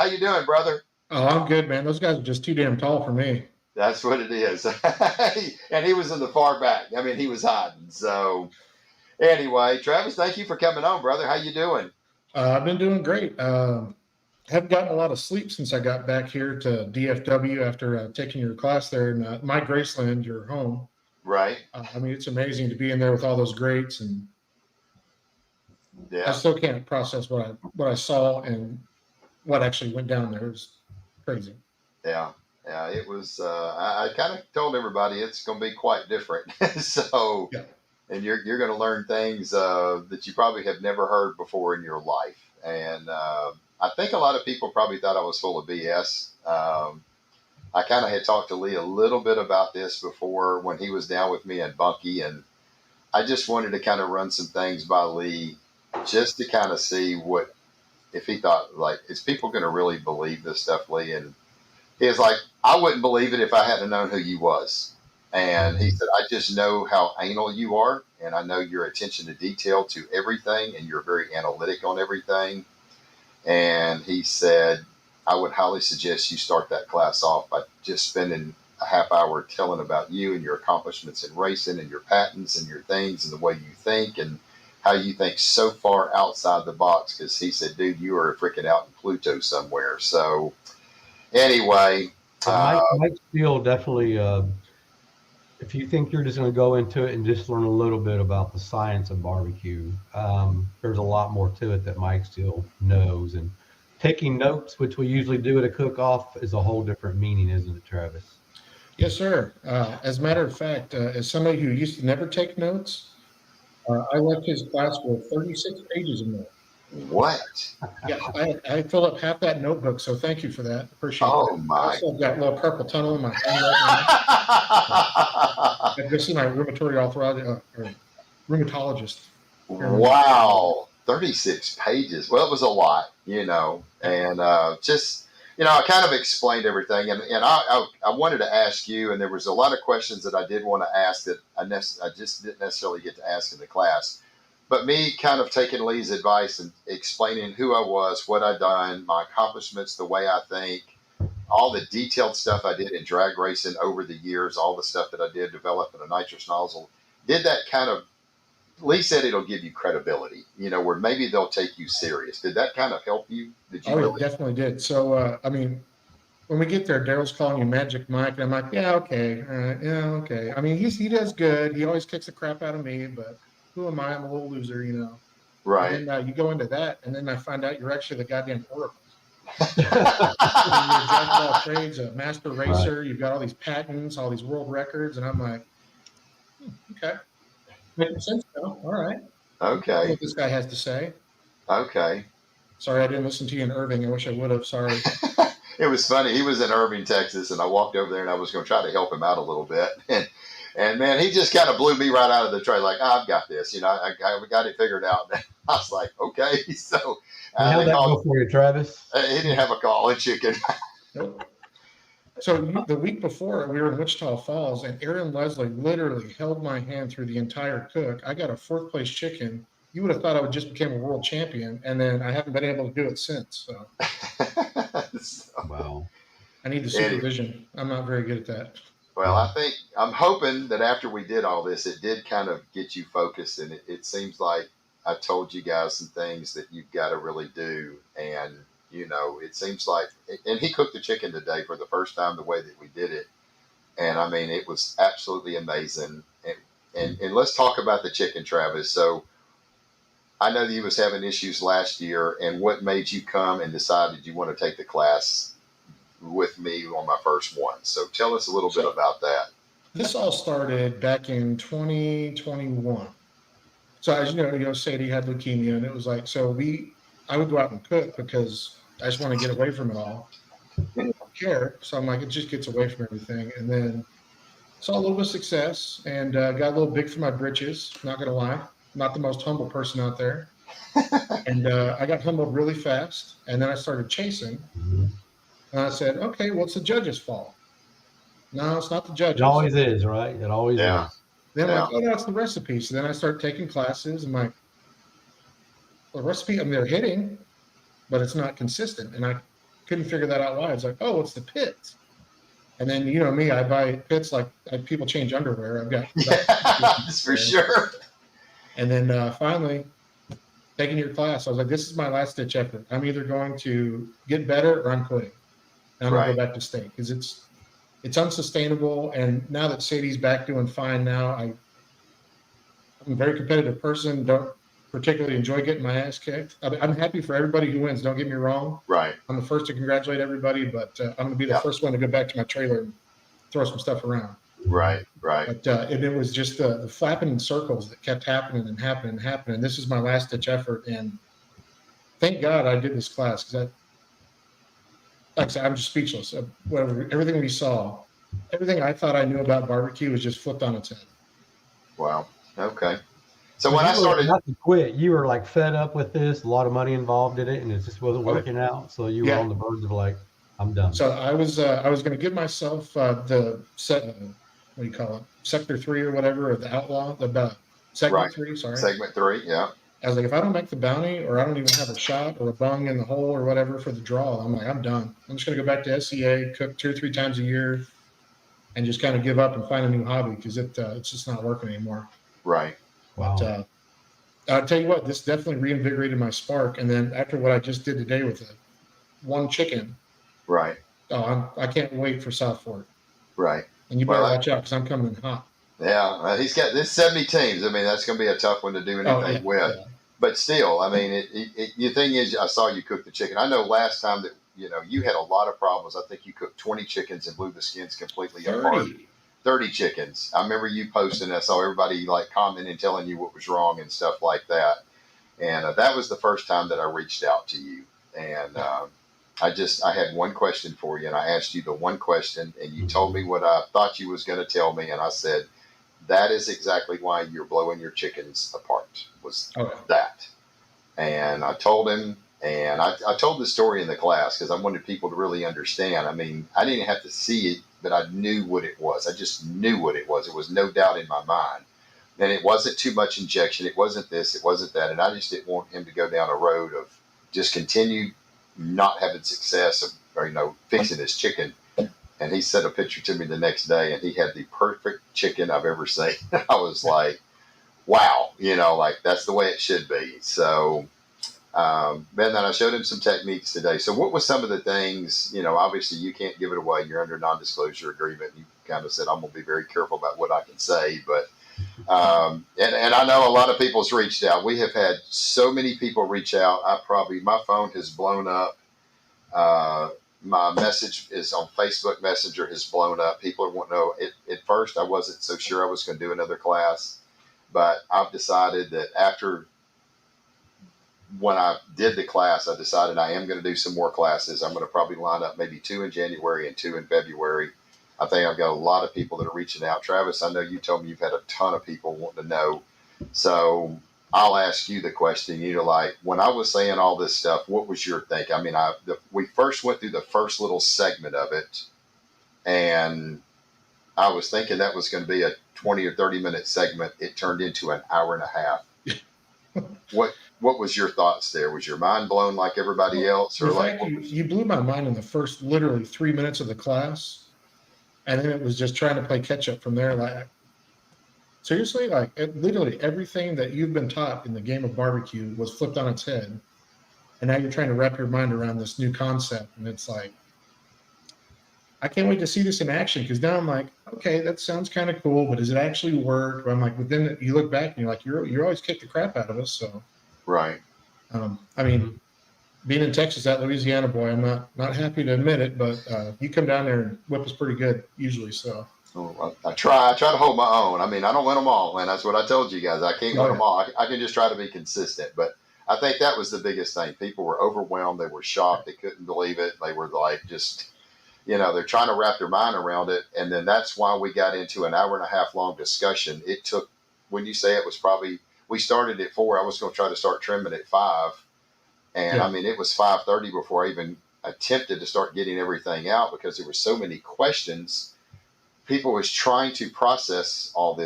How you doing, brother? Oh, I'm good, man. Those guys are just too damn tall for me. That's what it is. And he was in the far back. I mean, he was hiding. So anyway, Travis, thank you for coming on, brother. How you doing? I've been doing great. Haven't gotten a lot of sleep since I got back here to DFW after taking your class there in my Graceland, your home. Right. I mean, it's amazing to be in there with all those greats, and I Yeah. still can't process what I saw and what actually went down there. It was crazy. Yeah. Yeah. It was. I kind of told everybody it's going to be quite different. So, Yeah. and you're going to learn things that you probably have never heard before in your life. And I think a lot of people probably thought I was full of BS. I kind of had talked to Lee a little bit about this before when he was down with me in Bunkie, and I just wanted to kind of run some things by Lee just to kind of see what if he thought like is people going to really believe this stuff, Lee? And he was like, I wouldn't believe it if I hadn't known who you was. And he said, I just know how anal you are, and I know your attention to detail to everything, and you're very analytic on everything. And he said, I would highly suggest you start that class off by just spending a half hour telling about you and your accomplishments in racing and your patents and your things and the way you think and how you think so far outside the box. Because he said, dude, you are freaking out in Pluto somewhere. So, anyway, But Mike Steele definitely, if you think you're just going to go into it and just learn a little bit about the science of barbecue, there's a lot more to it that Mike Steele knows. And taking notes, which we usually do at a cook-off, is a whole different meaning, isn't it, Travis? Yes, sir. As a matter of fact, as somebody who used to never take notes, I left his class with 36 pages of notes. what? Yeah, I filled up half that notebook, so thank you for that. Appreciate Oh, that. I my. also have got a little carpal tunnel in my hand right now. I just see my rheumatologist. Wow, 36 pages. Well, it was a lot, and just, I kind of explained everything. And I wanted to ask you, and there was a lot of questions that I did want to ask that I just didn't necessarily get to ask in the class. But me kind of taking Lee's advice and explaining who I was, what I'd done, my accomplishments, the way I think, all the detailed stuff I did in drag racing over the years, all the stuff that I did developing a nitrous nozzle, did that kind of Lee said it'll give you credibility, where maybe they'll take you serious. Did that kind of help you? Did you Oh, really? it definitely did. So, I mean, when we get there, Daryl's calling you Magic Mike, and I'm like, yeah, okay, all right, yeah, okay. I mean, he does good. He always kicks the crap out of me, but who am I? I'm a little loser. Right. And then you go into that, and then I find out you're actually the goddamn oracle. You're a jack of all trades, a master racer. Right. You've got all these patents, all these world records, and I'm like, okay, making sense now. All right. Okay. What this guy has to say. Okay. Sorry, I didn't listen to you in Irving. I wish I would have. Sorry. It was funny. He was in Irving, Texas, and I walked over there and I was going to try to help him out a little bit. And man, he just kind of blew me right out of the tray. Like, I've got this. I got it figured out. And I was like, okay. So how'd that go for you, Travis? He didn't have a call in chicken. Nope. So the week before, we were in Wichita Falls, and Aaron Leslie literally held my hand through the entire cook. I got a 4th place chicken. You would have thought I would just became a world champion, and then I haven't been able to do it since. So. Wow. I need the supervision. I'm not very good at that. Well, I'm hoping that after we did all this, it did kind of get you focused, and it seems like I told you guys some things that you've got to really do, and it seems like, and he cooked the chicken today for the first time the way that we did it, and I mean it was absolutely amazing. And let's talk about the chicken, Travis. So I know that you was having issues last year, and what made you come and decided you want to take the class with me on my first one. So tell us a little bit about that. This all started back in 2021. So as you know, Sadie had leukemia, and it was like, I would go out and cook because I just want to get away from it all. I don't care. So I'm like, it just gets away from everything. And then saw a little bit of success and got a little big for my britches, not going to lie. Not the most humble person out there. And I got humbled really fast. And then I started chasing. And I said, okay, well, it's the judge's fault. No, it's not the judge's. It always is, right? It always is. Then I'm like, oh, that's the recipe. So then I start taking classes. And I'm like, the recipe, I mean, they're hitting, but it's not consistent. And I couldn't figure that out why. It's like, oh, it's the pits. And then, you know me, I buy pits like people change underwear. I've got Yeah, about that's for sure. And then finally, taking your class, I was like, this is my last ditch effort. I'm either going to get better or I'm quitting. And I'm going to Right. go back to state because it's unsustainable. And now that Sadie's back doing fine now, I'm a very competitive person. Don't particularly enjoy getting my ass kicked. I'm happy for everybody who wins. Don't get me wrong. Right. I'm the first to congratulate everybody, but I'm going to be the Yeah. first one to go back to my trailer and throw some stuff around. Right. Right. But and it was just the flapping in circles that kept happening and happening and happening. This is my last ditch effort, and thank God I did this class because like I said, I'm just speechless. Whatever, everything we saw, everything I thought I knew about barbecue was just flipped on its head. Wow. Okay. So But when I you were started, not to quit. You were like fed up with this, a lot of money involved in it, and it just wasn't working out. So you were Yeah. on the verge of like, I'm done. So I was going to give myself the set. What do you call it? Sector 3 or whatever, or the outlaw, the segment right, 3. Sorry. segment 3, yeah, I was like, if I don't make the bounty, or I don't even have a shot or a bung in the hole or whatever for the draw, I'm like, I'm done. I'm just going to go back to SCA, cook 2 or 3 times a year, and just kind of give up and find a new hobby because it's just not working anymore. right. Wow. But I'll tell you what, this definitely reinvigorated my spark. And then after what I just did today with the one chicken, Right. I can't wait for South Fork. Right. And you better Well, watch out because I'm coming in hot. Yeah, he's got this 70 teams. I mean, that's going to be a tough one to do anything with. Yeah. But still, I mean, the thing is, I saw you cook the chicken. I know last time that you had a lot of problems. I think you cooked 20 chickens and blew the skins completely apart. 30 chickens. I remember you posting. I saw everybody like commenting, telling you what was wrong and stuff like that. And that was the first time that I reached out to you. And I had one question for you, and I asked you the one question, and you told me what I thought you was going to tell me, and I said, that is exactly why you're blowing your chickens apart, was that. And I told him, and I told the story in the class because I wanted people to really understand. I mean, I didn't have to see it, but I knew what it was. I just knew what it was. It was no doubt in my mind. And it wasn't too much injection. It wasn't this. It wasn't that. And I just didn't want him to go down a road of just continue not having success or fixing his chicken. And he sent a picture to me the next day, and he had the perfect chicken I've ever seen. I was like, wow, like that's the way it should be. So, then I showed him some techniques today. So what was some of the things, obviously you can't give it away. You're under non-disclosure agreement. You kind of said, I'm going to be very careful about what I can say, but, and I know a lot of people's reached out. We have had so many people reach out. My phone has blown up. My message is on Facebook Messenger has blown up. People want to know. At first, I wasn't so sure I was going to do another class, but I've decided that after when I did the class, I decided I am going to do some more classes. I'm going to probably line up maybe 2 in January and 2 in February. I think I've got a lot of people that are reaching out. Travis, I know you told me you've had a ton of people wanting to know. So I'll ask you the question, like when I was saying all this stuff, what was your think? I mean, we first went through the first little segment of it, and I was thinking that was going to be a 20 or 30-minute segment. It turned into an hour and a half. What was your thoughts there? Was your mind blown like everybody else? Or in fact, you blew my mind in the first literally 3 minutes of the class. And then it was just trying to play catch up from there. Like, seriously, literally everything that you've been taught in the game of barbecue was flipped on its head. And now you're trying to wrap your mind around this new concept. And it's like, I can't wait to see this in action because now I'm like, okay, that sounds kind of cool, but does it actually work? But I'm like, but then you look back and you're like, you always kick the crap out of us. So, right. I mean, being in Texas, that Louisiana boy, I'm not happy to admit it, but you come down there and whip us pretty good usually. So I try to hold my own. I mean, I don't win them all, and that's what I told you guys. I can't win them all. I can just try to be consistent. But I think that was the biggest thing. People were overwhelmed. They were shocked. They couldn't believe it. They were like, just, they're trying to wrap their mind around it. And then that's why we got into an hour and a half long discussion. It took, when you say it was probably, we started at 4. I was going to try to start trimming at 5. And I mean, it was 5:30 before I even attempted to start getting everything out because there were so many questions. People was trying to process all this